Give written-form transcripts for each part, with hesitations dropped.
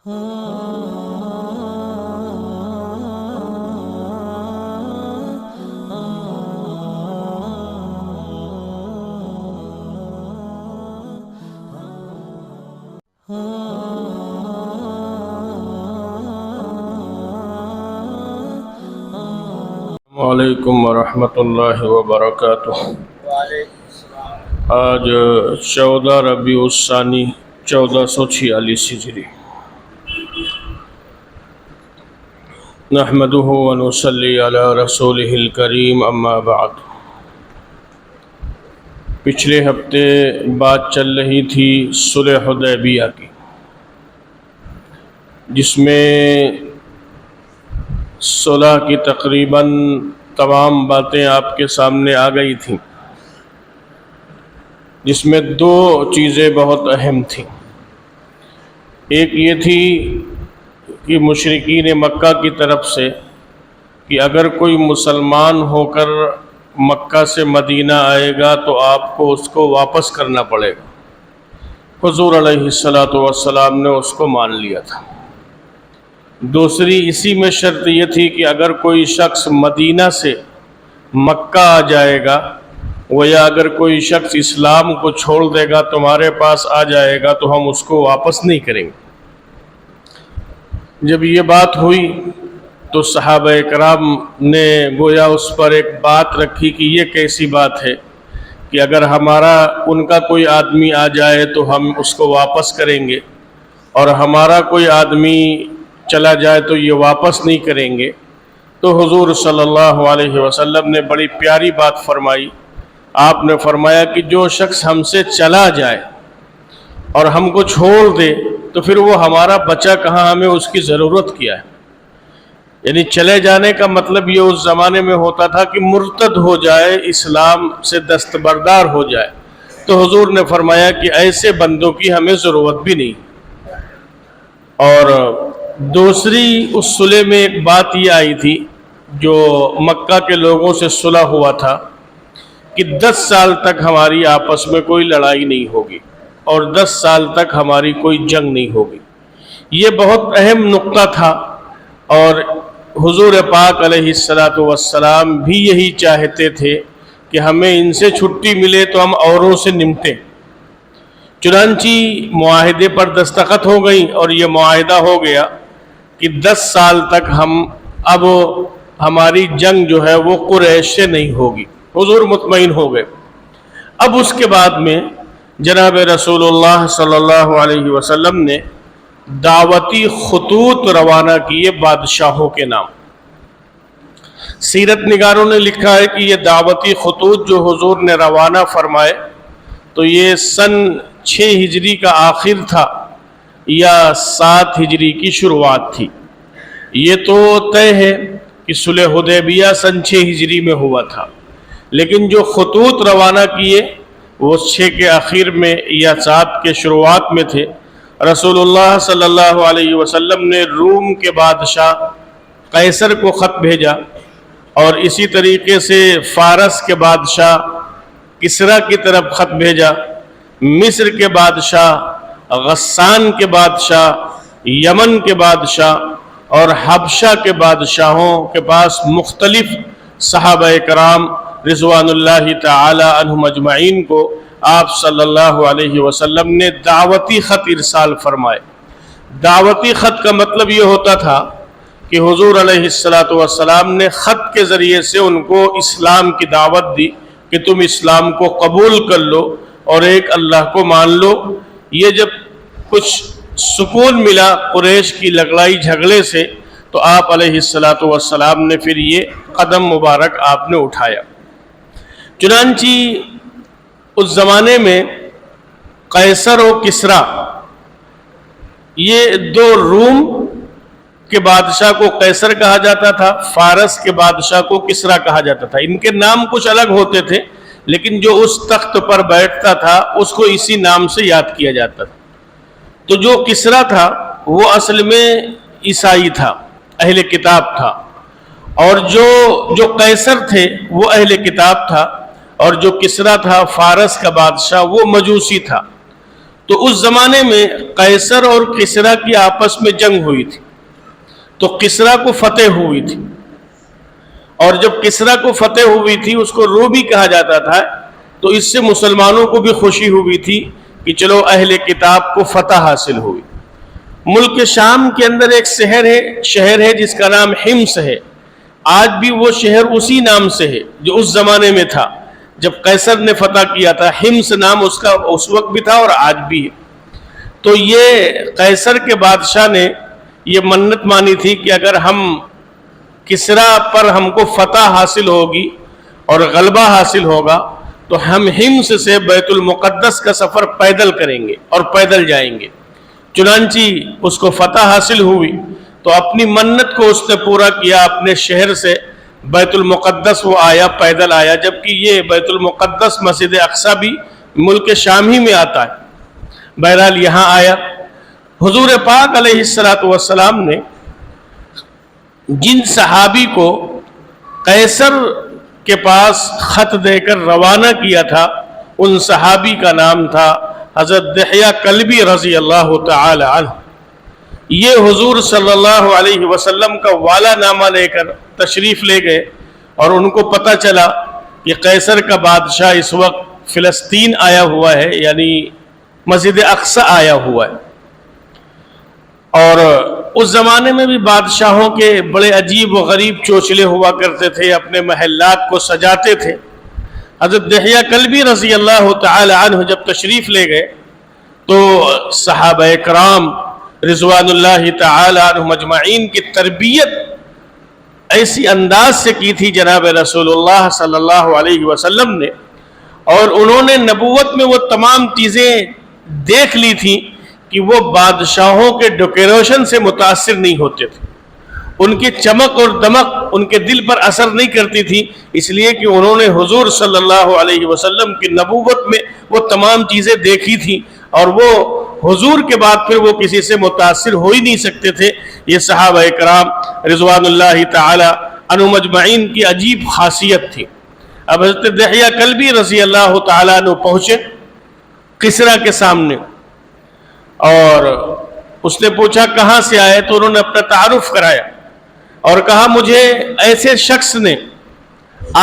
وعلیکم ورحمۃ اللہ وبرکاتہ۔ آج 14 ربیع الثانی 1446 ہجری۔ نحمدہ ونصلی علی رسولہ الکریم، اما بعد۔ پچھلے ہفتے بات چل رہی تھی صلح حدیبیہ کی، جس میں صلح کی تقریباً تمام باتیں آپ کے سامنے آ گئی تھیں، جس میں دو چیزیں بہت اہم تھیں۔ ایک یہ تھی کہ مشرکین مکہ کی طرف سے کہ اگر کوئی مسلمان ہو کر مکہ سے مدینہ آئے گا تو آپ کو اس کو واپس کرنا پڑے گا۔ حضور علیہ السلام نے اس کو مان لیا تھا۔ دوسری اسی میں شرط یہ تھی کہ اگر کوئی شخص مدینہ سے مکہ آ جائے گا، یا اگر کوئی شخص اسلام کو چھوڑ دے گا تمہارے پاس آ جائے گا تو ہم اس کو واپس نہیں کریں گے۔ جب یہ بات ہوئی تو صحابہ کرام نے گویا اس پر ایک بات رکھی کہ یہ کیسی بات ہے کہ اگر ان کا کوئی آدمی آ جائے تو ہم اس کو واپس کریں گے، اور ہمارا کوئی آدمی چلا جائے تو یہ واپس نہیں کریں گے۔ تو حضور صلی اللہ علیہ وسلم نے بڑی پیاری بات فرمائی۔ آپ نے فرمایا کہ جو شخص ہم سے چلا جائے اور ہم کو چھوڑ دے تو پھر وہ ہمارا بچا کہاں، ہمیں اس کی ضرورت کیا ہے۔ یعنی چلے جانے کا مطلب یہ اس زمانے میں ہوتا تھا کہ مرتد ہو جائے، اسلام سے دستبردار ہو جائے۔ تو حضور نے فرمایا کہ ایسے بندوں کی ہمیں ضرورت بھی نہیں۔ اور دوسری اس صلح میں ایک بات یہ آئی تھی، جو مکہ کے لوگوں سے صلح ہوا تھا کہ 10 سال تک ہماری آپس میں کوئی لڑائی نہیں ہوگی اور 10 سال تک ہماری کوئی جنگ نہیں ہوگی۔ یہ بہت اہم نقطہ تھا، اور حضور پاک علیہ السلام بھی یہی چاہتے تھے کہ ہمیں ان سے چھٹی ملے تو ہم اوروں سے نمٹیں۔ چنانچہ معاہدے پر دستخط ہو گئی، اور یہ معاہدہ ہو گیا کہ 10 سال تک اب ہماری جنگ جو ہے وہ قریش سے نہیں ہوگی۔ حضور مطمئن ہو گئے۔ اب اس کے بعد میں جناب رسول اللہ صلی اللہ علیہ وسلم نے دعوتی خطوط روانہ کیے بادشاہوں کے نام۔ سیرت نگاروں نے لکھا ہے کہ یہ دعوتی خطوط جو حضور نے روانہ فرمائے تو یہ سن 6 ہجری کا آخر تھا یا 7 ہجری کی شروعات تھی۔ یہ تو طے ہے کہ صلح حدیبیہ سن 6 ہجری میں ہوا تھا، لیکن جو خطوط روانہ کیے وہ 6 کے آخر میں یا 7 کے شروعات میں تھے۔ رسول اللہ صلی اللہ علیہ وسلم نے روم کے بادشاہ قیصر کو خط بھیجا، اور اسی طریقے سے فارس کے بادشاہ کسریٰ کی طرف خط بھیجا، مصر کے بادشاہ، غسان کے بادشاہ، یمن کے بادشاہ اور حبشہ کے بادشاہوں کے پاس مختلف صحابہ کرام رضوان اللہ تعالی عنہم اجمعین کو آپ صلی اللہ علیہ وسلم نے دعوتی خط ارسال فرمائے۔ دعوتی خط کا مطلب یہ ہوتا تھا کہ حضور علیہ السلام نے خط کے ذریعے سے ان کو اسلام کی دعوت دی کہ تم اسلام کو قبول کر لو اور ایک اللہ کو مان لو۔ یہ جب کچھ سکون ملا قریش کی لڑائی جھگڑے سے تو آپ علیہ السلام نے پھر یہ قدم مبارک آپ نے اٹھایا۔ چنانچہ اس زمانے میں قیصر و کسریٰ، یہ دو روم کے بادشاہ کو قیصر کہا جاتا تھا، فارس کے بادشاہ کو کسریٰ کہا جاتا تھا۔ ان کے نام کچھ الگ ہوتے تھے، لیکن جو اس تخت پر بیٹھتا تھا اس کو اسی نام سے یاد کیا جاتا تھا۔ تو جو کسریٰ تھا وہ اصل میں عیسائی تھا، اہل کتاب تھا، اور جو قیصر تھے وہ اہل کتاب تھا، اور جو کسریٰ تھا فارس کا بادشاہ وہ مجوسی تھا۔ تو اس زمانے میں قیصر اور کسریٰ کی آپس میں جنگ ہوئی تھی، تو کسریٰ کو فتح ہوئی تھی، اور جب کسریٰ کو فتح ہوئی تھی، اس کو رومی کہا جاتا تھا، تو اس سے مسلمانوں کو بھی خوشی ہوئی تھی کہ چلو اہل کتاب کو فتح حاصل ہوئی۔ ملک شام کے اندر ایک شہر ہے جس کا نام حمص ہے، آج بھی وہ شہر اسی نام سے ہے جو اس زمانے میں تھا جب قیصر نے فتح کیا تھا۔ حمص نام اس کا اس وقت بھی تھا اور آج بھی ہے۔ تو یہ قیصر کے بادشاہ نے یہ منت مانی تھی کہ اگر ہم کسریٰ پر ہم کو فتح حاصل ہوگی اور غلبہ حاصل ہوگا تو ہم حمص سے بیت المقدس کا سفر پیدل کریں گے اور پیدل جائیں گے۔ چنانچہ اس کو فتح حاصل ہوئی تو اپنی منت کو اس نے پورا کیا، اپنے شہر سے بیت المقدس وہ آیا، پیدل آیا، جبکہ یہ بیت المقدس مسجد اقصی بھی ملک شام ہی میں آتا ہے۔ بہرحال یہاں آیا۔ حضور پاک علیہ السلام نے جن صحابی کو قیصر کے پاس خط دے کر روانہ کیا تھا، ان صحابی کا نام تھا حضرت دحیہ کلبی رضی اللہ تعالی عنہ۔ یہ حضور صلی اللہ علیہ وسلم کا والا نامہ لے کر تشریف لے گئے، اور ان کو پتہ چلا کہ قیصر کا بادشاہ اس وقت فلسطین آیا ہوا ہے، یعنی مسجد اقصی آیا ہوا ہے۔ اور اس زمانے میں بھی بادشاہوں کے بڑے عجیب و غریب چوچلے ہوا کرتے تھے، اپنے محلات کو سجاتے تھے۔ حضرت دحیہ کلبی رضی اللہ تعالی عنہ جب تشریف لے گئے تو صحابہ کرام رضوان اللہ تعالی عنہ مجمعین کی تربیت ایسی انداز سے کی تھی جناب رسول اللہ صلی اللہ علیہ وسلم نے، اور انہوں نے نبوت میں وہ تمام چیزیں دیکھ لی تھی کہ وہ بادشاہوں کے ڈیکوریشن سے متاثر نہیں ہوتے تھے، ان کی چمک اور دمک ان کے دل پر اثر نہیں کرتی تھی، اس لیے کہ انہوں نے حضور صلی اللہ علیہ وسلم کی نبوت میں وہ تمام چیزیں دیکھی تھی، اور وہ حضور کے بعد پھر وہ کسی سے متاثر ہو ہی نہیں سکتے تھے۔ یہ صحابہ کرام رضوان اللہ تعالی عنہ مجمعین کی عجیب خاصیت تھی۔ اب حضرت دحیہ کلبی رضی اللہ تعالیٰ عنہ پہنچے کسریٰ کے سامنے، اور اس نے پوچھا کہاں سے آئے، تو انہوں نے اپنا تعارف کرایا اور کہا مجھے ایسے شخص نے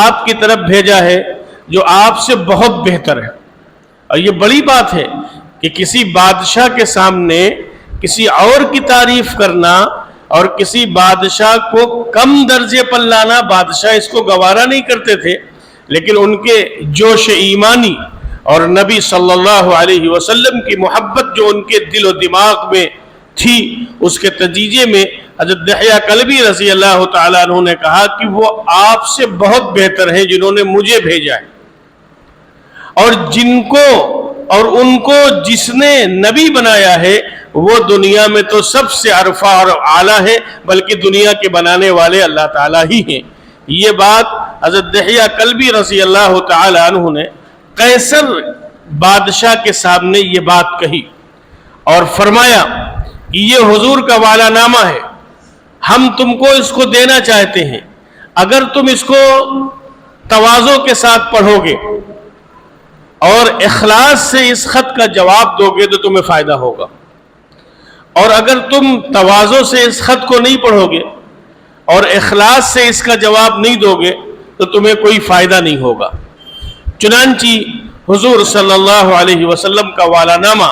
آپ کی طرف بھیجا ہے جو آپ سے بہت بہتر ہے۔ اور یہ بڑی بات ہے کہ کسی بادشاہ کے سامنے کسی اور کی تعریف کرنا اور کسی بادشاہ کو کم درجے پر لانا، بادشاہ اس کو گوارا نہیں کرتے تھے، لیکن ان کے جوش ایمانی اور نبی صلی اللہ علیہ وسلم کی محبت جو ان کے دل و دماغ میں تھی، اس کے نتیجے میں حضرت دحیہ کلبی رضی اللہ تعالیٰ عنہ نے کہا کہ وہ آپ سے بہت بہتر ہیں جنہوں نے مجھے بھیجا ہے، اور جن کو اور ان کو جس نے نبی بنایا ہے وہ دنیا میں تو سب سے عرفہ اور اعلیٰ ہے، بلکہ دنیا کے بنانے والے اللہ تعالیٰ ہی ہیں۔ یہ بات حضرت دحیہ کلبی رضی اللہ تعالیٰ عنہ نے قیصر بادشاہ کے سامنے یہ بات کہی اور فرمایا کہ یہ حضور کا والا نامہ ہے، ہم تم کو اس کو دینا چاہتے ہیں، اگر تم اس کو تواضع کے ساتھ پڑھو گے اور اخلاص سے اس خط کا جواب دو گے تو تمہیں فائدہ ہوگا، اور اگر تم تواضع سے اس خط کو نہیں پڑھو گے اور اخلاص سے اس کا جواب نہیں دو گے تو تمہیں کوئی فائدہ نہیں ہوگا۔ چنانچہ حضور صلی اللہ علیہ وسلم کا والا نامہ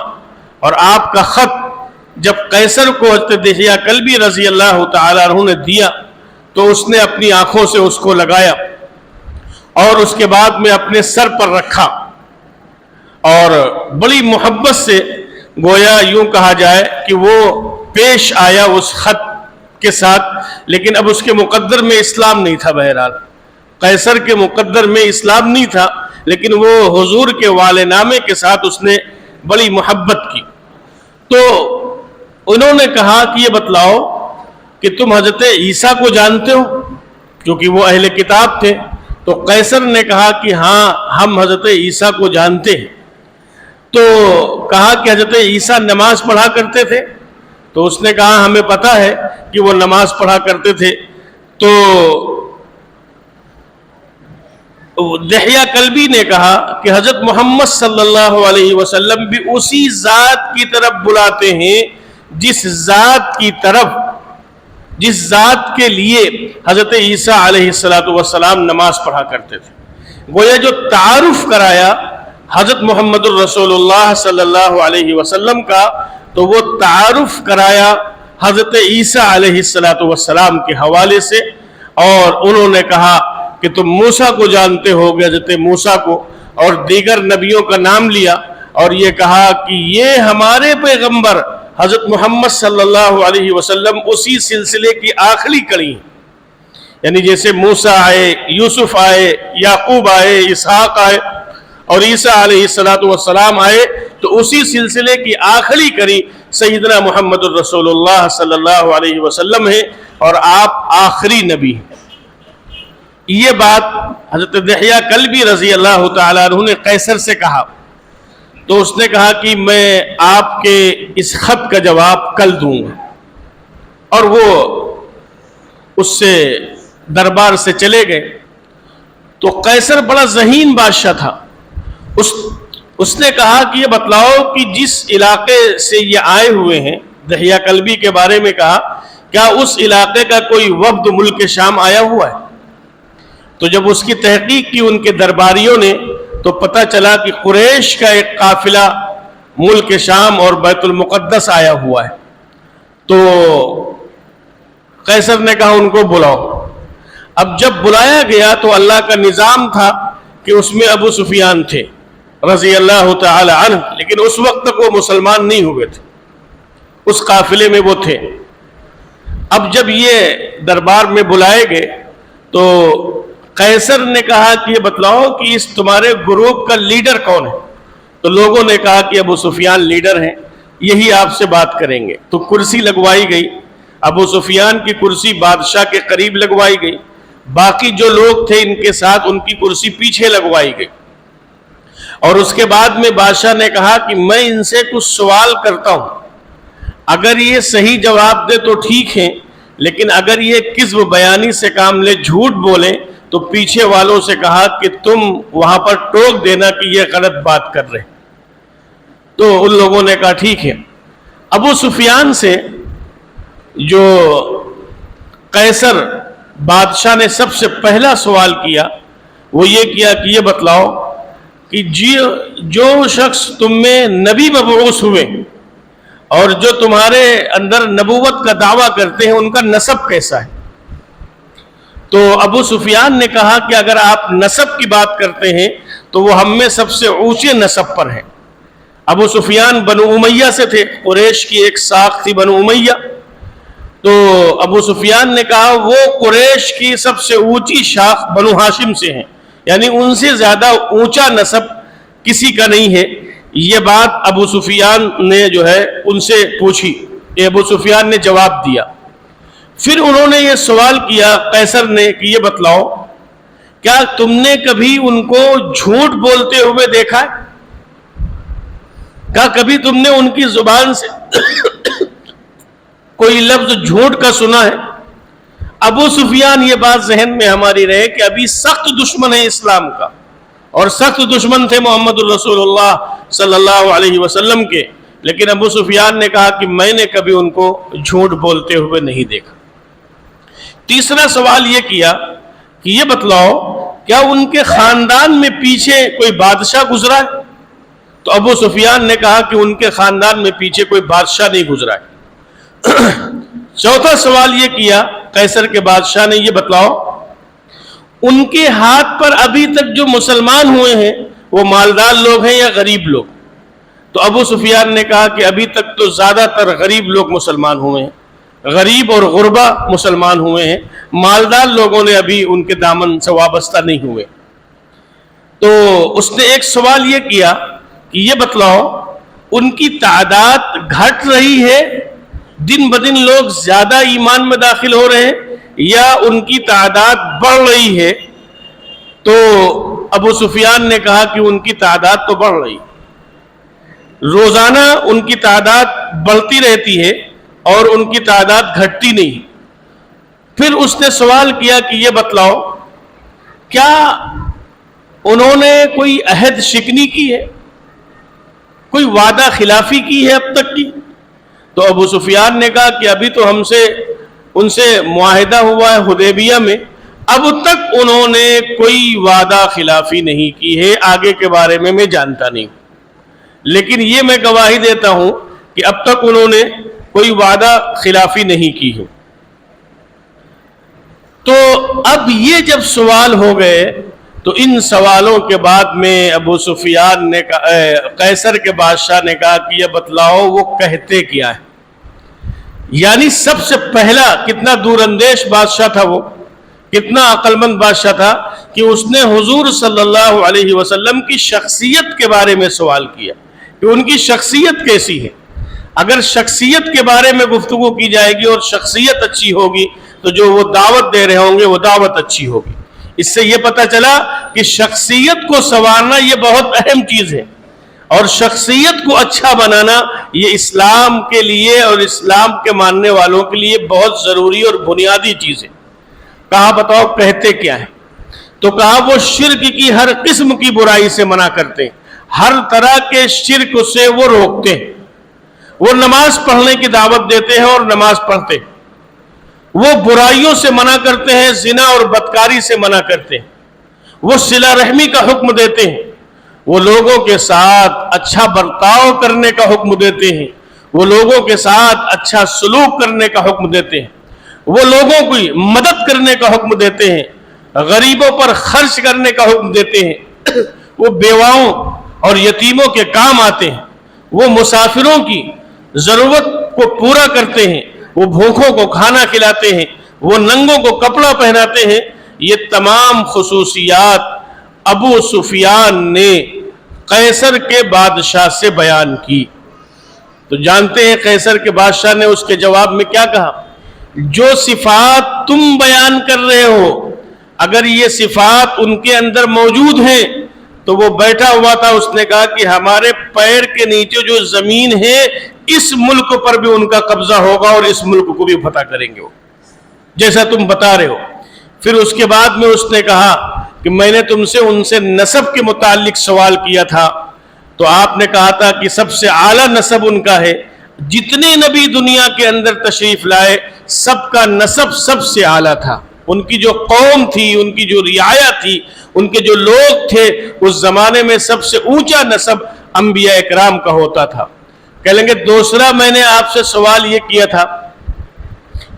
اور آپ کا خط جب قیصر کو حضرت دحیہ کلبی رضی اللہ تعالیٰ عنہ نے دیا تو اس نے اپنی آنکھوں سے اس کو لگایا اور اس کے بعد میں اپنے سر پر رکھا، اور بڑی محبت سے گویا یوں کہا جائے کہ وہ پیش آیا اس خط کے ساتھ، لیکن اب اس کے مقدر میں اسلام نہیں تھا۔ بہرحال قیصر کے مقدر میں اسلام نہیں تھا، لیکن وہ حضور کے والے نامے کے ساتھ اس نے بڑی محبت کی۔ تو انہوں نے کہا کہ یہ بتلاؤ کہ تم حضرت عیسیٰ کو جانتے ہو، کیونکہ وہ اہل کتاب تھے۔ تو قیصر نے کہا کہ ہاں ہم حضرت عیسیٰ کو جانتے ہیں۔ تو کہا کہ حضرت عیسیٰ نماز پڑھا کرتے تھے؟ تو اس نے کہا ہمیں پتہ ہے کہ وہ نماز پڑھا کرتے تھے۔ تو دحیہ کلبی نے کہا کہ حضرت محمد صلی اللہ علیہ وسلم بھی اسی ذات کی طرف بلاتے ہیں جس ذات کے لیے حضرت عیسیٰ علیہ السلام نماز پڑھا کرتے تھے۔ گویا جو تعارف کرایا حضرت محمد الرسول اللہ صلی اللہ علیہ وسلم کا، تو وہ تعارف کرایا حضرت عیسیٰ علیہ السلام کے حوالے سے، اور انہوں نے کہا کہ تم موسیٰ کو جانتے ہو گے، حضرت موسیٰ کو اور دیگر نبیوں کا نام لیا، اور یہ کہا کہ یہ ہمارے پیغمبر حضرت محمد صلی اللہ علیہ وسلم اسی سلسلے کی آخری کڑی ہیں، یعنی جیسے موسیٰ آئے، یوسف آئے، یعقوب آئے، اسحاق آئے اور عیسیٰ علیہ السلام آئے، تو اسی سلسلے کی آخری کڑی سیدنا محمد الرسول اللہ صلی اللہ علیہ وسلم ہے، اور آپ آخری نبی ہیں۔ یہ بات حضرت دحیہ کلبی رضی اللہ تعالیٰ عنہ نے قیصر سے کہا، تو اس نے کہا کہ میں آپ کے اس خط کا جواب کل دوں گا، اور وہ اس سے دربار سے چلے گئے۔ تو قیصر بڑا ذہین بادشاہ تھا، اس نے کہا کہ یہ بتلاؤ کہ جس علاقے سے یہ آئے ہوئے ہیں، دحیہ کلبی کے بارے میں کہا، کیا اس علاقے کا کوئی وفد ملک شام آیا ہوا ہے؟ تو جب اس کی تحقیق کی ان کے درباریوں نے، تو پتہ چلا کہ قریش کا ایک قافلہ ملک شام اور بیت المقدس آیا ہوا ہے۔ تو قیصر نے کہا ان کو بلاؤ۔ اب جب بلایا گیا تو اللہ کا نظام تھا کہ اس میں ابو سفیان تھے رضی اللہ تعالی عنہ، لیکن اس وقت تک وہ مسلمان نہیں ہوئے تھے، اس قافلے میں وہ تھے۔ اب جب یہ دربار میں بلائے گئے تو قیصر نے کہا کہ یہ بتلاؤ کہ اس تمہارے گروپ کا لیڈر کون ہے؟ تو لوگوں نے کہا کہ ابو سفیان لیڈر ہیں، یہی آپ سے بات کریں گے۔ تو کرسی لگوائی گئی، ابو سفیان کی کرسی بادشاہ کے قریب لگوائی گئی، باقی جو لوگ تھے ان کے ساتھ ان کی کرسی پیچھے لگوائی گئی، اور اس کے بعد میں بادشاہ نے کہا کہ میں ان سے کچھ سوال کرتا ہوں، اگر یہ صحیح جواب دے تو ٹھیک ہے، لیکن اگر یہ کذب بیانی سے کام لے، جھوٹ بولے، تو پیچھے والوں سے کہا کہ تم وہاں پر ٹوک دینا کہ یہ غلط بات کر رہے۔ تو ان لوگوں نے کہا ٹھیک ہے۔ ابو سفیان سے جو قیصر بادشاہ نے سب سے پہلا سوال کیا وہ یہ کیا کہ یہ بتلاؤ کہ جو شخص تم میں نبی مبعوث ہوئے اور جو تمہارے اندر نبوت کا دعویٰ کرتے ہیں ان کا نسب کیسا ہے؟ تو ابو سفیان نے کہا کہ اگر آپ نسب کی بات کرتے ہیں تو وہ ہم میں سب سے اونچے نسب پر ہیں۔ ابو سفیان بنو امیہ سے تھے، قریش کی ایک ساخ تھی بنو امیہ۔ تو ابو سفیان نے کہا وہ قریش کی سب سے اونچی شاخ بنو ہاشم سے ہیں، یعنی ان سے زیادہ اونچا نسب کسی کا نہیں ہے۔ یہ بات ابو سفیان نے جو ہے ان سے پوچھی، ابو سفیان نے جواب دیا۔ پھر انہوں نے یہ سوال کیا قیصر نے کہ یہ بتلاؤ کیا تم نے کبھی ان کو جھوٹ بولتے ہوئے دیکھا ہے؟ کیا کبھی تم نے ان کی زبان سے کوئی لفظ جھوٹ کا سنا ہے؟ ابو سفیان یہ بات ذہن میں ہماری رہے کہ ابھی سخت دشمن ہے اسلام کا، اور سخت دشمن تھے محمد الرسول اللہ صلی اللہ علیہ وسلم کے، لیکن ابو سفیان نے کہا کہ میں نے کبھی ان کو جھوٹ بولتے ہوئے نہیں دیکھا۔ تیسرا سوال یہ کیا کہ یہ بتلاؤ کیا ان کے خاندان میں پیچھے کوئی بادشاہ گزرا ہے؟ تو ابو سفیان نے کہا کہ ان کے خاندان میں پیچھے کوئی بادشاہ نہیں گزرا ہے۔ چوتھا سوال یہ کیا قیصر کے بادشاہ نے، یہ بتلاؤ ان کے ہاتھ پر ابھی تک جو مسلمان ہوئے ہیں وہ مالدار لوگ ہیں یا غریب لوگ؟ تو ابو سفیان نے کہا کہ ابھی تک تو زیادہ تر غریب لوگ مسلمان ہوئے ہیں، غریب اور غربا مسلمان ہوئے ہیں، مالدار لوگوں نے ابھی ان کے دامن سے وابستہ نہیں ہوئے۔ تو اس نے ایک سوال یہ کیا کہ یہ بتلاؤ ان کی تعداد گھٹ رہی ہے، دن بدن لوگ زیادہ ایمان میں داخل ہو رہے ہیں، یا ان کی تعداد بڑھ رہی ہے؟ تو ابو سفیان نے کہا کہ ان کی تعداد تو بڑھ رہی ہے، روزانہ ان کی تعداد بڑھتی رہتی ہے اور ان کی تعداد گھٹتی نہیں۔ پھر اس نے سوال کیا کہ یہ بتلاؤ کیا انہوں نے کوئی عہد شکنی کی ہے، کوئی وعدہ خلافی کی ہے اب تک کی؟ تو ابو سفیان نے کہا کہ ابھی تو ان سے معاہدہ ہوا ہے حدیبیہ میں، اب تک انہوں نے کوئی وعدہ خلافی نہیں کی ہے، آگے کے بارے میں جانتا نہیں، لیکن یہ میں گواہی دیتا ہوں کہ اب تک انہوں نے کوئی وعدہ خلافی نہیں کی ہے۔ تو اب یہ جب سوال ہو گئے تو ان سوالوں کے بعد میں ابو سفیان نے قیصر کے بادشاہ نے کہا کہ یہ بتلاؤ وہ کہتے کیا ہے؟ یعنی سب سے پہلا کتنا دور اندیش بادشاہ تھا، وہ کتنا عقل مند بادشاہ تھا کہ اس نے حضور صلی اللہ علیہ وسلم کی شخصیت کے بارے میں سوال کیا کہ ان کی شخصیت کیسی ہے۔ اگر شخصیت کے بارے میں گفتگو کی جائے گی اور شخصیت اچھی ہوگی تو جو وہ دعوت دے رہے ہوں گے وہ دعوت اچھی ہوگی۔ اس سے یہ پتہ چلا کہ شخصیت کو سنوارنا یہ بہت اہم چیز ہے، اور شخصیت کو اچھا بنانا یہ اسلام کے لیے اور اسلام کے ماننے والوں کے لیے بہت ضروری اور بنیادی چیز ہے۔ کہا بتاؤ کہتے کیا ہے؟ تو کہا وہ شرک کی ہر قسم کی برائی سے منع کرتے ہیں، ہر طرح کے شرک سے وہ روکتے ہیں، وہ نماز پڑھنے کی دعوت دیتے ہیں اور نماز پڑھتے ہیں، وہ برائیوں سے منع کرتے ہیں، زنا اور بدکاری سے منع کرتے ہیں، وہ صلہ رحمی کا حکم دیتے ہیں، وہ لوگوں کے ساتھ اچھا برتاؤ کرنے کا حکم دیتے ہیں، وہ لوگوں کے ساتھ اچھا سلوک کرنے کا حکم دیتے ہیں، وہ لوگوں کی مدد کرنے کا حکم دیتے ہیں، غریبوں پر خرچ کرنے کا حکم دیتے ہیں، وہ بیواؤں اور یتیموں کے کام آتے ہیں، وہ مسافروں کی ضرورت کو پورا کرتے ہیں، وہ بھوکوں کو کھانا کھلاتے ہیں، وہ ننگوں کو کپڑا پہناتے ہیں۔ یہ تمام خصوصیات ابو سفیان نے قیصر کے بادشاہ سے بیان کی۔ تو جانتے ہیں قیصر کے بادشاہ نے اس کے جواب میں کیا کہا؟ جو صفات تم بیان کر رہے ہو اگر یہ صفات ان کے اندر موجود ہیں تو وہ بیٹھا ہوا تھا، اس نے کہا کہ ہمارے پیر کے نیچے جو زمین ہے اس ملک پر بھی ان کا قبضہ ہوگا اور اس ملک کو بھی فتح کریں گے وہ، جیسا تم بتا رہے ہو۔ پھر اس کے بعد میں اس نے کہا کہ میں نے تم سے ان سے نسب کے متعلق سوال کیا تھا تو آپ نے کہا تھا کہ سب سے اعلیٰ نسب ان کا ہے، جتنے نبی دنیا کے اندر تشریف لائے سب کا نسب سب سے اعلیٰ تھا، ان کی جو قوم تھی، ان کی جو رعایا تھی، ان کے جو لوگ تھے اس زمانے میں سب سے اونچا نسب انبیاء اکرام کا ہوتا تھا۔ کہہ لیں گے دوسرا میں نے آپ سے سوال یہ کیا تھا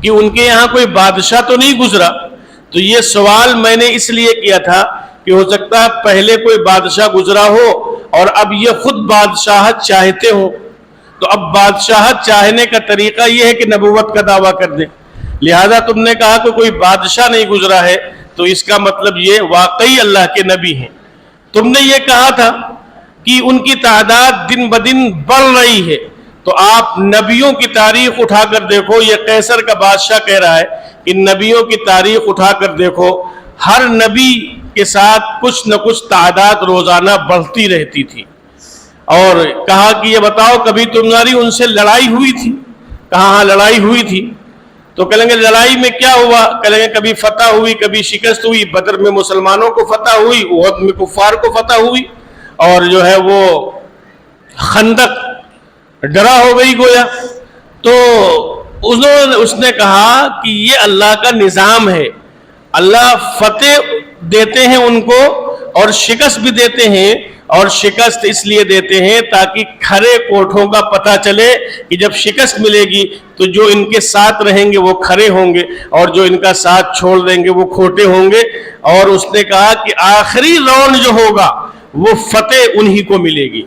کہ ان کے یہاں کوئی بادشاہ تو نہیں گزرا، تو یہ سوال میں نے اس لیے کیا تھا کہ ہو سکتا ہے پہلے کوئی بادشاہ گزرا ہو اور اب یہ خود بادشاہت چاہتے ہو، تو اب بادشاہت چاہنے کا طریقہ یہ ہے کہ نبوت کا دعویٰ کر دیں، لہذا تم نے کہا کہ کوئی بادشاہ نہیں گزرا ہے تو اس کا مطلب یہ واقعی اللہ کے نبی ہیں۔ تم نے یہ کہا تھا کہ ان کی تعداد دن بدن بڑھ رہی ہے، تو آپ نبیوں کی تاریخ اٹھا کر دیکھو، یہ قیصر کا بادشاہ کہہ رہا ہے کہ نبیوں کی تاریخ اٹھا کر دیکھو، ہر نبی کے ساتھ کچھ نہ کچھ تعداد روزانہ بڑھتی رہتی تھی۔ اور کہا کہ یہ بتاؤ کبھی تمہاری ان سے لڑائی ہوئی تھی؟ کہا ہاں لڑائی ہوئی تھی۔ تو کہیں گے لڑائی میں کیا ہوا؟ کہیں گے کبھی فتح ہوئی، کبھی شکست ہوئی، بدر میں مسلمانوں کو فتح ہوئی، احد میں کفار کو فتح ہوئی، اور جو ہے وہ خندق ڈرا ہو گئی گویا۔ تو اس نے کہا کہ یہ اللہ کا نظام ہے، اللہ فتح دیتے ہیں ان کو اور شکست بھی دیتے ہیں، اور شکست اس لیے دیتے ہیں تاکہ کھرے کوٹھوں کا پتہ چلے کہ جب شکست ملے گی تو جو ان کے ساتھ رہیں گے وہ کھرے ہوں گے اور جو ان کا ساتھ چھوڑ دیں گے وہ کھوٹے ہوں گے۔ اور اس نے کہا کہ آخری راؤنڈ جو ہوگا وہ فتح انہی کو ملے گی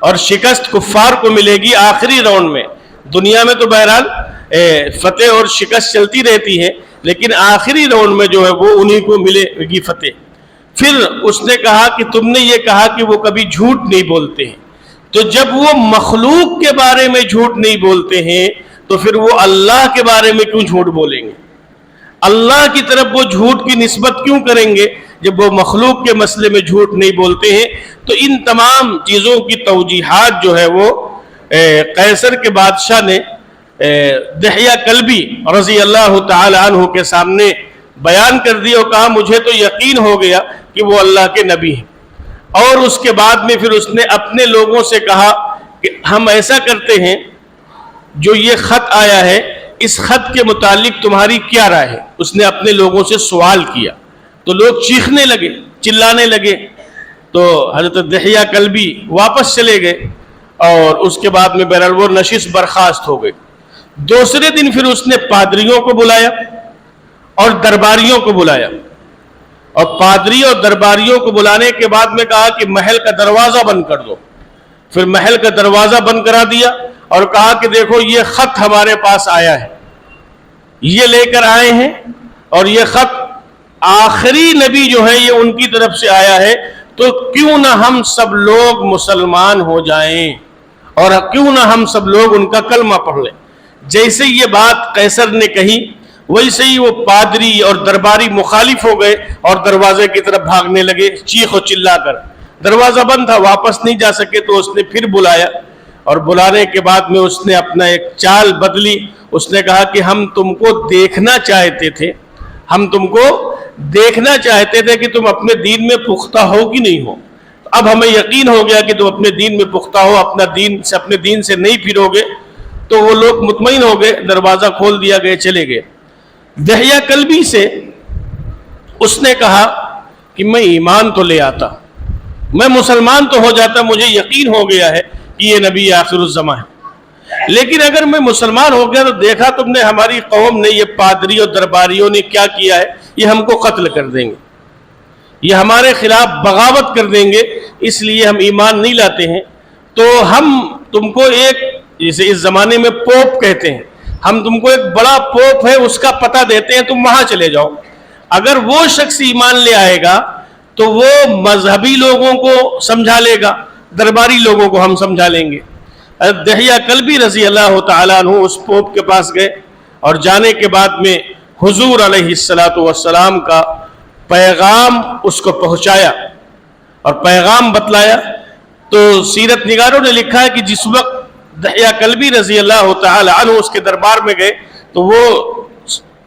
اور شکست کفار کو ملے گی آخری راؤنڈ میں۔ دنیا میں تو بہرحال فتح اور شکست چلتی رہتی ہے، لیکن آخری راؤنڈ میں جو ہے وہ انہی کو ملے گی فتح۔ پھر اس نے کہا کہ تم نے یہ کہا کہ وہ کبھی جھوٹ نہیں بولتے ہیں، تو جب وہ مخلوق کے بارے میں جھوٹ نہیں بولتے ہیں تو پھر وہ اللہ کے بارے میں کیوں جھوٹ بولیں گے؟ اللہ کی طرف وہ جھوٹ کی نسبت کیوں کریں گے جب وہ مخلوق کے مسئلے میں جھوٹ نہیں بولتے ہیں؟ تو ان تمام چیزوں کی توجیحات جو ہے وہ قیصر کے بادشاہ نے دحیہ کلبی رضی اللہ تعالی عنہ کے سامنے بیان کر دی اور کہا مجھے تو یقین ہو گیا کہ وہ اللہ کے نبی ہیں۔ اور اس کے بعد میں پھر اس نے اپنے لوگوں سے کہا کہ ہم ایسا کرتے ہیں، جو یہ خط آیا ہے اس خط کے متعلق تمہاری کیا رائے ہے؟ اس نے اپنے لوگوں سے سوال کیا تو لوگ چیخنے لگے، چلانے لگے، تو حضرت دحیہ کلبی واپس چلے گئے اور اس کے بعد میں بہرحال وہ نشست برخاست ہو گئے۔ دوسرے دن پھر اس نے پادریوں کو بلایا اور درباریوں کو بلایا، اور پادری اور درباریوں کو بلانے کے بعد میں کہا کہ محل کا دروازہ بند کر دو۔ پھر محل کا دروازہ بند کرا دیا اور کہا کہ دیکھو یہ خط ہمارے پاس آیا ہے، یہ لے کر آئے ہیں، اور یہ خط آخری نبی جو ہے یہ ان کی طرف سے آیا ہے، تو کیوں نہ ہم سب لوگ مسلمان ہو جائیں اور کیوں نہ ہم سب لوگ ان کا کلمہ پڑھ لیں۔ جیسے یہ بات قیصر نے کہی ویسے ہی وہ پادری اور درباری مخالف ہو گئے اور دروازے کی طرف بھاگنے لگے چیخ و چلا کر۔ دروازہ بند تھا، واپس نہیں جا سکے، تو اس نے پھر بلایا، اور بلانے کے بعد میں اس نے اپنا ایک چال بدلی۔ اس نے کہا کہ ہم تم کو دیکھنا چاہتے تھے، ہم تم کو دیکھنا چاہتے تھے کہ تم اپنے دین میں پختہ ہو کہ نہیں ہو۔ اب ہمیں یقین ہو گیا کہ تم اپنے دین میں پختہ ہو، اپنے دین سے نہیں پھرو گے۔ تو وہ لوگ مطمئن ہو گئے، دروازہ کھول دیا گئے، چلے گئے۔ دحیہ کلبی سے اس نے کہا کہ میں ایمان تو لے آتا، میں مسلمان تو ہو جاتا، مجھے یقین ہو گیا ہے کہ یہ نبی آخر الزماں ہے، لیکن اگر میں مسلمان ہو گیا تو دیکھا تم نے ہماری قوم نے، یہ پادری اور درباریوں نے کیا کیا ہے، یہ ہم کو قتل کر دیں گے، یہ ہمارے خلاف بغاوت کر دیں گے، اس لیے ہم ایمان نہیں لاتے ہیں۔ تو ہم تم کو ایک، جسے اس زمانے میں پوپ کہتے ہیں، ہم تم کو ایک بڑا پوپ ہے اس کا پتہ دیتے ہیں، تم وہاں چلے جاؤ۔ اگر وہ شخص ایمان لے آئے گا تو وہ مذہبی لوگوں کو سمجھا لے گا، درباری لوگوں کو ہم سمجھا لیں گے۔ دحیہ کلبی رضی اللہ تعالیٰ عنہ اس پوپ کے پاس گئے، اور جانے کے بعد میں حضور علیہ السلام کا پیغام اس کو پہنچایا اور پیغام بتلایا۔ تو سیرت نگاروں نے لکھا ہے کہ جس وقت دحیہ کلبی رضی اللہ تعالی عنہ اس کے دربار میں گئے تو وہ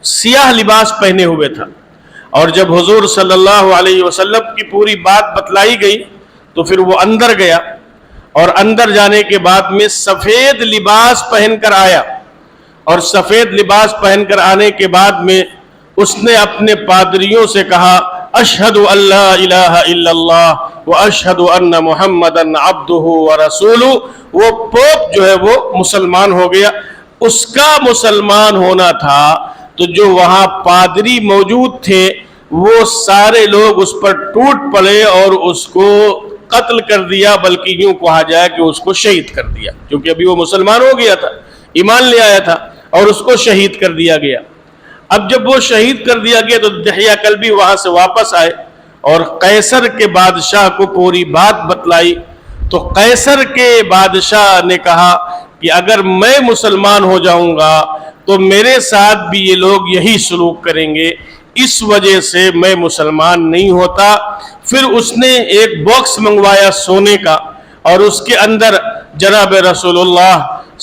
سیاہ لباس پہنے ہوئے تھا، اور جب حضور صلی اللہ علیہ وسلم کی پوری بات بتلائی گئی تو پھر وہ اندر گیا، اور اندر جانے کے بعد میں سفید لباس پہن کر آیا، اور سفید لباس پہن کر آنے کے بعد میں اس نے اپنے پادریوں سے کہا اشہد ان لا الہ الا اللہ و اشہد ان محمدا عبدہ و رسولہ۔ وہ پوپ جو ہے وہ مسلمان ہو گیا۔ اس کا مسلمان ہونا تھا تو جو وہاں پادری موجود تھے وہ سارے لوگ اس پر ٹوٹ پڑے اور اس کو قتل کر دیا، بلکہ یوں کہا جائے کہ اس کو شہید کر دیا، کیونکہ ابھی وہ مسلمان ہو گیا تھا، ایمان لے آیا تھا، اور اس کو شہید کر دیا گیا۔ اب جب وہ شہید کر دیا گیا تو دحیہ کلبی وہاں سے واپس آئے اور قیصر کے بادشاہ کو پوری بات بتلائی۔ تو قیصر کے بادشاہ نے کہا کہ اگر میں مسلمان ہو جاؤں گا تو میرے ساتھ بھی یہ لوگ یہی سلوک کریں گے، اس وجہ سے میں مسلمان نہیں ہوتا۔ پھر اس نے ایک باکس منگوایا سونے کا، اور اس کے اندر جناب رسول اللہ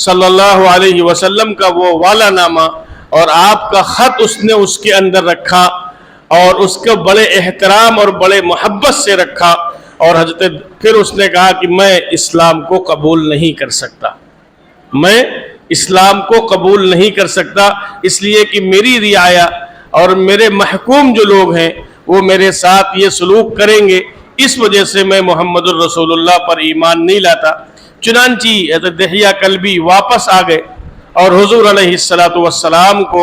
صلی اللہ علیہ وسلم کا وہ والا نامہ اور آپ کا خط اس نے اس کے اندر رکھا، اور اس کو بڑے احترام اور بڑے محبت سے رکھا، اور پھر اس نے کہا کہ میں اسلام کو قبول نہیں کر سکتا، میں اسلام کو قبول نہیں کر سکتا، اس لیے کہ میری رعایا اور میرے محکوم جو لوگ ہیں وہ میرے ساتھ یہ سلوک کریں گے، اس وجہ سے میں محمد الرسول اللہ پر ایمان نہیں لاتا۔ چنانچہ دحیہ کلبی واپس آ گئے اور حضور علیہ السلام کو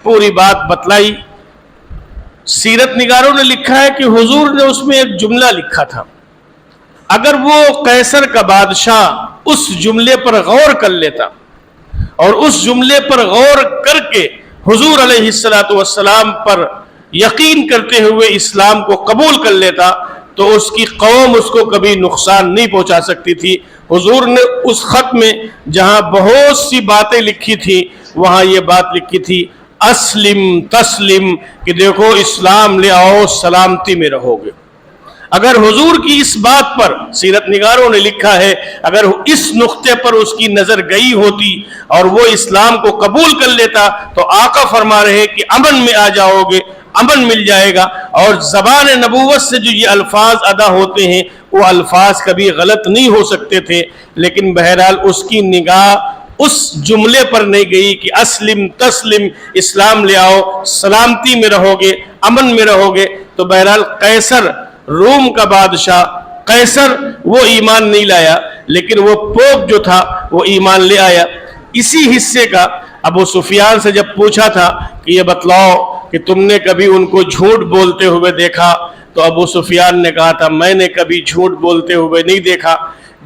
پوری بات بتلائی۔ سیرت نگاروں نے لکھا ہے کہ حضور نے اس میں ایک جملہ لکھا تھا، اگر وہ قیصر کا بادشاہ اس جملے پر غور کر لیتا اور اس جملے پر غور کر کے حضور علیہ السلام پر یقین کرتے ہوئے اسلام کو قبول کر لیتا تو اس کی قوم اس کو کبھی نقصان نہیں پہنچا سکتی تھی۔ حضور نے اس خط میں جہاں بہت سی باتیں لکھی تھی وہاں یہ بات لکھی تھی اسلم تسلم، کہ دیکھو اسلام لے آؤ سلامتی میں رہو گے، اگر حضور کی اس بات پر سیرت نگاروں نے لکھا ہے اگر اس نقطے پر اس کی نظر گئی ہوتی اور وہ اسلام کو قبول کر لیتا تو آقا فرما رہے کہ امن میں آ جاؤ گے، امن مل جائے گا، اور زبان نبوت سے جو یہ الفاظ ادا ہوتے ہیں وہ الفاظ کبھی غلط نہیں ہو سکتے تھے، لیکن بہرحال اس کی نگاہ اس جملے پر نہیں گئی کہ اسلم تسلم، اسلام لے آؤ، سلامتی میں رہو گے، امن میں رہو گے۔ تو بہرحال قیصر روم کا بادشاہ قیصر وہ ایمان نہیں لایا، لیکن وہ پوپ جو تھا وہ ایمان لے آیا۔ اسی حصے کا ابو سفیان سے جب پوچھا تھا کہ یہ بتلاؤ کہ تم نے کبھی ان کو جھوٹ بولتے ہوئے دیکھا، تو ابو سفیان نے کہا تھا میں نے کبھی جھوٹ بولتے ہوئے نہیں دیکھا۔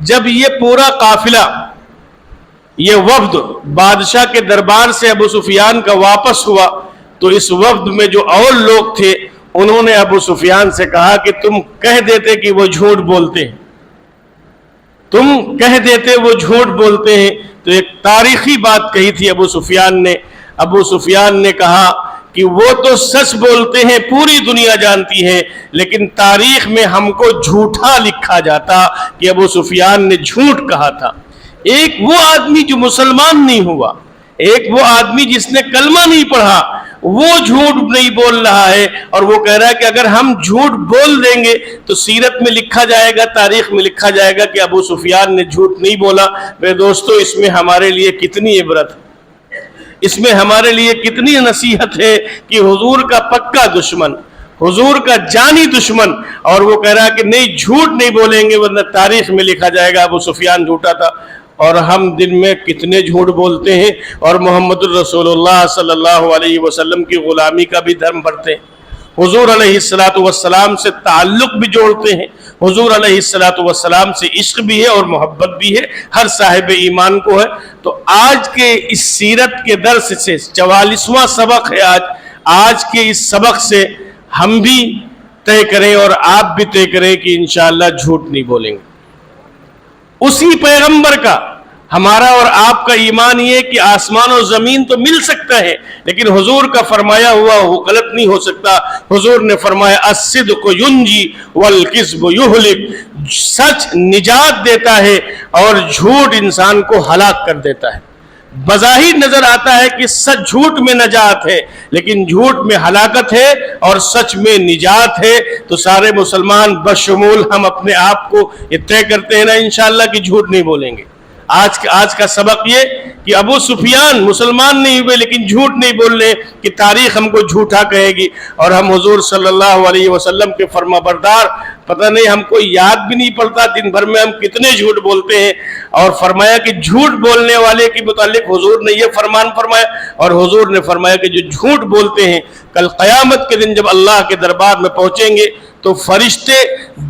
جب یہ پورا قافلہ، یہ وفد بادشاہ کے دربار سے ابو سفیان کا واپس ہوا، تو اس وفد میں جو اور لوگ تھے انہوں نے ابو سفیان سے کہا کہ تم کہہ دیتے کہ وہ جھوٹ بولتے ہیں، تم کہہ دیتے وہ جھوٹ بولتے ہیں۔ تو ایک تاریخی بات کہی تھی ابو سفیان نے۔ ابو سفیان نے کہا کہ وہ تو سچ بولتے ہیں، پوری دنیا جانتی ہے، لیکن تاریخ میں ہم کو جھوٹا لکھا جاتا کہ ابو سفیان نے جھوٹ کہا تھا۔ ایک وہ آدمی جو مسلمان نہیں ہوا، ایک وہ آدمی جس نے کلمہ نہیں پڑھا، وہ جھوٹ نہیں بول رہا ہے، اور وہ کہہ رہا ہے کہ اگر ہم جھوٹ بول دیں گے تو سیرت میں لکھا جائے گا، تاریخ میں لکھا جائے گا کہ ابو سفیان نے جھوٹ نہیں بولا۔ میرے دوستو، اس میں ہمارے لیے کتنی عبرت ہے، اس میں ہمارے لیے کتنی نصیحت ہے کہ حضور کا پکا دشمن، حضور کا جانی دشمن، اور وہ کہہ رہا ہے کہ نہیں جھوٹ نہیں بولیں گے ورنہ تاریخ میں لکھا جائے گا ابو سفیان جھوٹا تھا۔ اور ہم دن میں کتنے جھوٹ بولتے ہیں اور محمد الرسول اللہ صلی اللہ علیہ وسلم کی غلامی کا بھی دھرم بھرتے ہیں، حضور علیہ السلام سے تعلق بھی جوڑتے ہیں، حضور علیہ السلام سے عشق بھی ہے اور محبت بھی ہے، ہر صاحب ایمان کو ہے۔ تو آج کے اس سیرت کے درس سے 44واں سبق ہے، آج کے اس سبق سے ہم بھی طے کریں اور آپ بھی طے کریں کہ انشاءاللہ جھوٹ نہیں بولیں گے۔ اسی پیغمبر کا ہمارا اور آپ کا ایمان یہ کہ آسمان و زمین تو مل سکتا ہے، لیکن حضور کا فرمایا ہوا وہ غلط نہیں ہو سکتا۔ حضور نے فرمایا الصدق ینجی والکذب یہلک، سچ نجات دیتا ہے اور جھوٹ انسان کو ہلاک کر دیتا ہے۔ بظاہر نظر آتا ہے کہ سچ جھوٹ میں نجات ہے، لیکن جھوٹ میں ہلاکت ہے اور سچ میں نجات ہے۔ تو سارے مسلمان بشمول ہم اپنے آپ کو یہ طے کرتے ہیں نا انشاءاللہ کہ جھوٹ نہیں بولیں گے۔ آج کا سبق یہ کہ ابو سفیان مسلمان نہیں ہوئے لیکن جھوٹ نہیں بول رہے کہ تاریخ ہم کو جھوٹا کہے گی، اور ہم حضور صلی اللہ علیہ وسلم کے فرما بردار، پتہ نہیں ہم کو یاد بھی نہیں پڑتا دن بھر میں ہم کتنے جھوٹ بولتے ہیں۔ اور فرمایا کہ جھوٹ بولنے والے کے متعلق حضور نے یہ فرمان فرمایا، اور حضور نے فرمایا کہ جو جھوٹ بولتے ہیں کل قیامت کے دن جب اللہ کے دربار میں پہنچیں گے تو فرشتے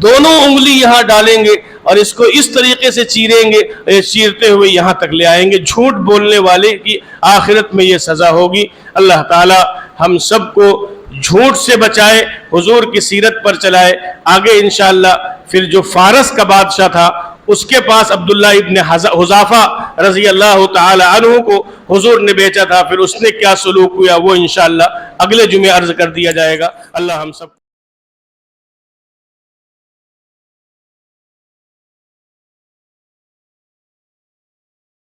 دونوں انگلی یہاں ڈالیں گے اور اس کو اس طریقے سے چیریں گے، چیرتے ہوئے یہاں تک لے آئیں گے۔ جھوٹ بولنے والے کی آخرت میں یہ سزا ہوگی۔ اللہ تعالی ہم سب کو جھوٹ سے بچائے، حضور کی سیرت پر چلائے۔ آگے انشاءاللہ پھر جو فارس کا بادشاہ تھا اس کے پاس عبداللہ ابن حذافہ رضی اللہ تعالی عنہ کو حضور نے بیچا تھا، پھر اس نے کیا سلوک ہوا وہ انشاءاللہ اگلے جمعے عرض کر دیا جائے گا۔ اللہ ہم سب